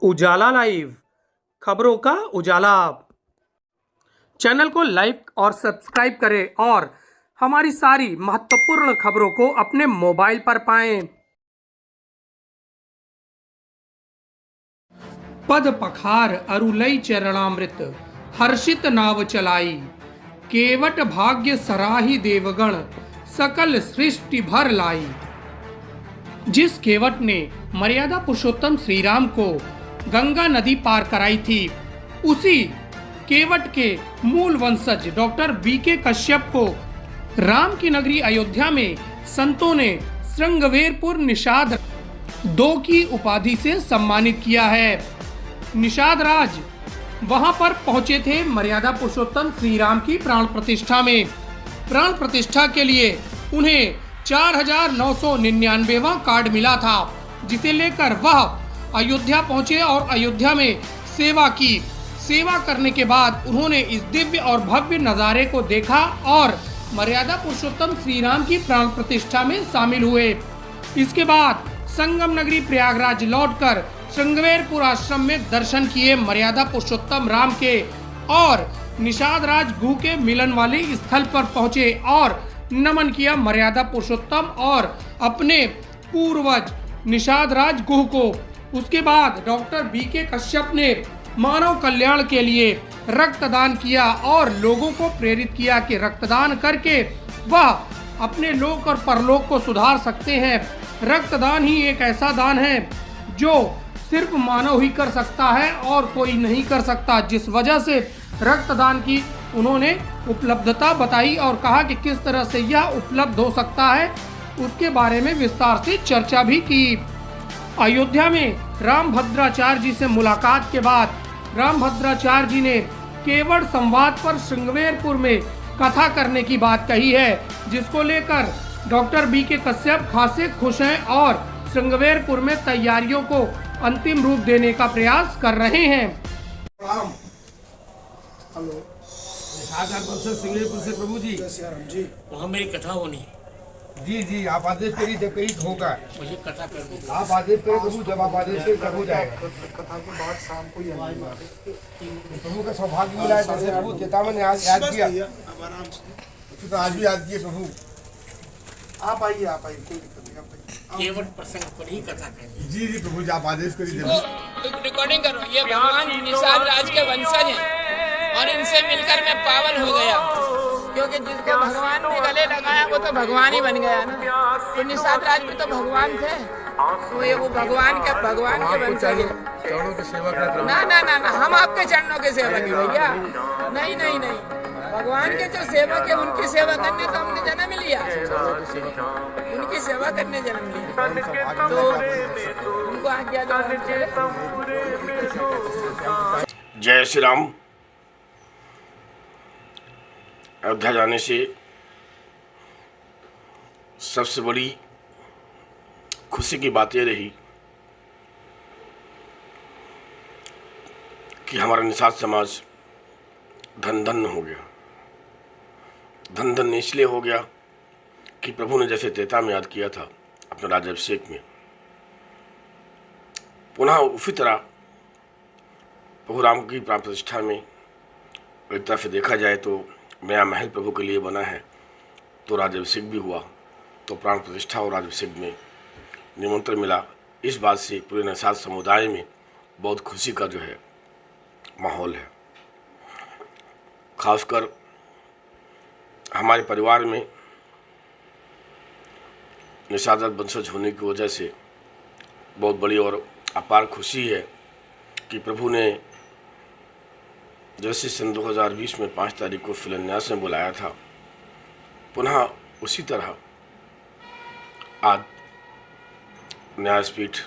उजाला live खबरों का उजाला। Channel को लाइक और सब्सक्राइब करें और हमारी सारी महत्वपूर्ण खबरों को अपने मोबाइल पर पाएं। पद पखार अरुलई चरणामृत हर्षित नाव चलाई, केवट भाग्य सराही देवगण सकल सृष्टि भर लाई। जिस केवट ने मर्यादा पुरुषोत्तम श्री राम को गंगा नदी पार कराई थी, उसी केवट के मूल वंशज डॉक्टर बीके कश्यप को राम की नगरी अयोध्या में संतों ने श्रृंगवेरपुर निषाद 2 की उपाधि से सम्मानित किया है। निषाद राज वहां पर पहुंचे थे मर्यादा पुरुषोत्तम श्री राम की प्राण प्रतिष्ठा में। प्राण प्रतिष्ठा के लिए उन्हें 4999वां कार्ड मिला था, जिसे लेकर वह अयोध्या पहुंचे और अयोध्या में सेवा की। सेवा करने के बाद उन्होंने इस दिव्य और भव्य नज़ारे को देखा और मर्यादा पुरुषोत्तम श्री राम की प्राण प्रतिष्ठा में शामिल हुए। इसके बाद संगम नगरी प्रयागराज लौटकर श्रृंगवेरपुर आश्रम में दर्शन किए मर्यादा पुरुषोत्तम राम के और निषाद राज गुह के मिलन वाले स्थल पर पहुंचे और नमन किया मर्यादा पुरुषोत्तम और अपने पूर्वज निषाद राज गुह को। उसके बाद डॉक्टर बीके कश्यप ने मानव कल्याण के लिए रक्तदान किया और लोगों को प्रेरित किया कि रक्तदान करके वह अपने लोक और परलोक को सुधार सकते हैं। रक्तदान ही एक ऐसा दान है जो सिर्फ मानव ही कर सकता है और कोई नहीं कर सकता, जिस वजह से रक्तदान की उन्होंने उपलब्धता बताई और कहा कि किस तरह से यह उपलब्ध हो सकता है, उसके बारे में विस्तार से चर्चा भी की। अयोध्या में रामभद्राचार्य जी से मुलाकात के बाद रामभद्राचार्य जी ने केवट संवाद पर श्रृंगवेरपुर में कथा करने की बात कही है, जिसको लेकर डॉक्टर बीके कश्यप खासे खुश हैं और श्रृंगवेरपुर में तैयारियों को अंतिम रूप देने का प्रयास कर रहे हैं। हेलो श्रृंगवेरपुर से प्रभु जी जी वहाँ मेरी कथा होनी। जी जी आप आदेश करिए, जब कहीं होगा मुझे कथा कर दो। आप आदेश करें प्रभु, जब आप आदेश करें प्रभु जाएगा। कथा के बाद शाम को ही आएंगे। प्रभु का सौभाग्य मिला है, जैसे प्रभु चेतावन ने आज याद किया, अब आराम से तो आज भी याद किए प्रभु। आप आइए कोई दिक्कत नहीं, आप आइए। केवट प्रसंग पर ही कथा करें। जी जी प्रभु जी आप आदेश करिए जब। रिकॉर्डिंग करो। ये भगवान निषाद राज के वंशज हैं और इनसे मिलकर मैं पावन हो गया, क्योंकि जिसको भगवान ने गले लगाया वो तो भगवान ही बन गया ना। तो निषाद राज भी तो भगवान थे, तो वो भगवान के वंशज हैं। चरणों की सेवा कर ना ना ना ना, हम आपके चरणों के सेवक हैं भैया। नहीं नहीं नहीं, भगवान के जो सेवक है उनकी सेवा करने तो हमने जन्म लिया, उनकी सेवा करने जन्म लिया, तो उनको आज्ञा दो। जय श्री राम। अयोध्या जाने से सबसे बड़ी खुशी की बात यह रही कि हमारा निषाद समाज धन धन हो गया। धन धन इसलिए हो गया कि प्रभु ने जैसे त्रेता में याद किया था अपने राज्याभिषेक में, पुनः उसी तरह प्रभु राम की प्राण प्रतिष्ठा में एक तरफ से देखा जाए तो नया महल प्रभु के लिए बना है, तो राज्याभिषेक भी हुआ, तो प्राण प्रतिष्ठा और राज्याभिषेक में निमंत्रण मिला। इस बात से पूरे निषाद समुदाय में बहुत खुशी का जो है माहौल है। खासकर हमारे परिवार में निषाद वंशज होने की वजह से बहुत बड़ी और अपार खुशी है कि प्रभु ने जैसे सन 2020 में 5 तारीख को शिलान्यास में बुलाया था, पुनः उसी तरह आज न्यासपीठ,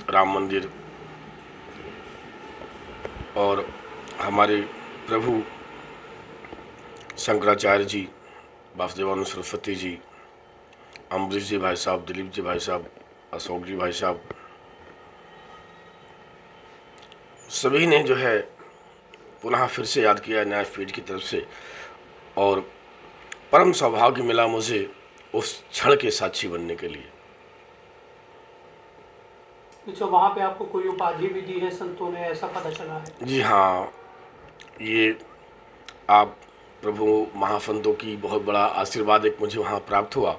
राम मंदिर और हमारे प्रभु शंकराचार्य जी, वासुदेवानंद सरस्वती जी, अम्बरीश जी भाई साहब, दिलीप जी भाई साहब, अशोक जी भाई साहब, सभी ने जो है पुनः फिर से याद किया न्यासपीठ की तरफ से, और परम सौभाग्य मिला मुझे उस क्षण के साक्षी बनने के लिए। अच्छा, वहाँ पे आपको कोई उपाधि भी दी है संतों ने, ऐसा पता चला है? जी हाँ, ये आप प्रभु महासंतों की बहुत बड़ा आशीर्वाद एक मुझे वहाँ प्राप्त हुआ,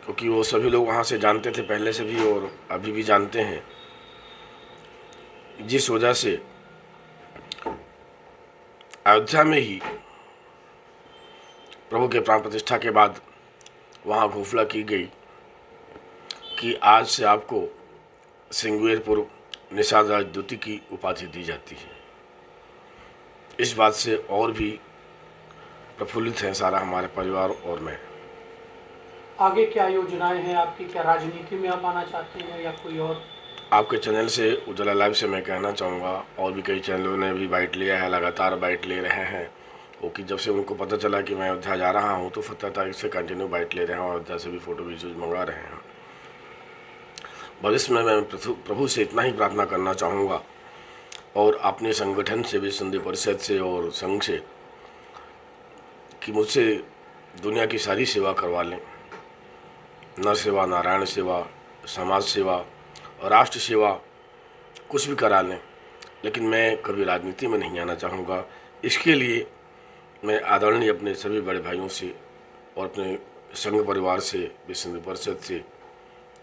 क्योंकि वो सभी लोग वहाँ से जानते थे पहले से भी और अभी भी जानते हैं। जिस वजह से अयोध्या में ही प्रभु के प्राण प्रतिष्ठा के बाद वहाँ घोषणा की गई कि आज से आपको सिंगवेरपुर निषाद राज द्वितीय की उपाधि दी जाती है। इस बात से और भी प्रफुल्लित है सारा हमारे परिवार और मैं। आगे क्या योजनाएं हैं आपकी? क्या राजनीति में आप आना चाहते हैं या कोई और? आपके चैनल से, उजाला लाइव से मैं कहना चाहूँगा, और भी कई चैनलों ने भी बाइट लिया है, लगातार बाइट ले रहे हैं, वो कि जब से उनको पता चला कि मैं अयोध्या जा रहा हूँ तो 17 तारीख से कंटिन्यू बाइट ले रहे हैं और अयोध्या से भी फ़ोटो वीडियोज मंगा रहे हैं। भविष्य में मैं प्रभु से इतना ही प्रार्थना करना चाहूँगा और अपने संगठन से भी, संधि परिषद से और संघ से, कि मुझसे दुनिया की सारी सेवा करवा लें। नर सेवा, नारायण सेवा, समाज सेवा और राष्ट्र सेवा, कुछ भी करा लें, लेकिन मैं कभी राजनीति में नहीं आना चाहूँगा। इसके लिए मैं आदरणीय अपने सभी बड़े भाइयों से और अपने संघ परिवार से, विश्व परिषद से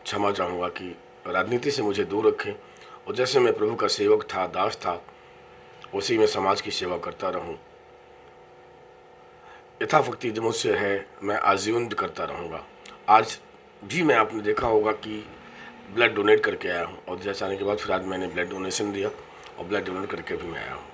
क्षमा चाहूँगा कि राजनीति से मुझे दूर रखें और जैसे मैं प्रभु का सेवक था, दास था, उसी में समाज की सेवा करता रहूं। यथाशक्ति जो मुझसे है मैं आजीवन करता रहूँगा। आज भी मैं, आपने देखा होगा कि ब्लड डोनेट करके आया हूँ और जैसे आने के बाद फिर आज मैंने ब्लड डोनेशन दिया और ब्लड डोनेट करके भी मैं आया हूँ।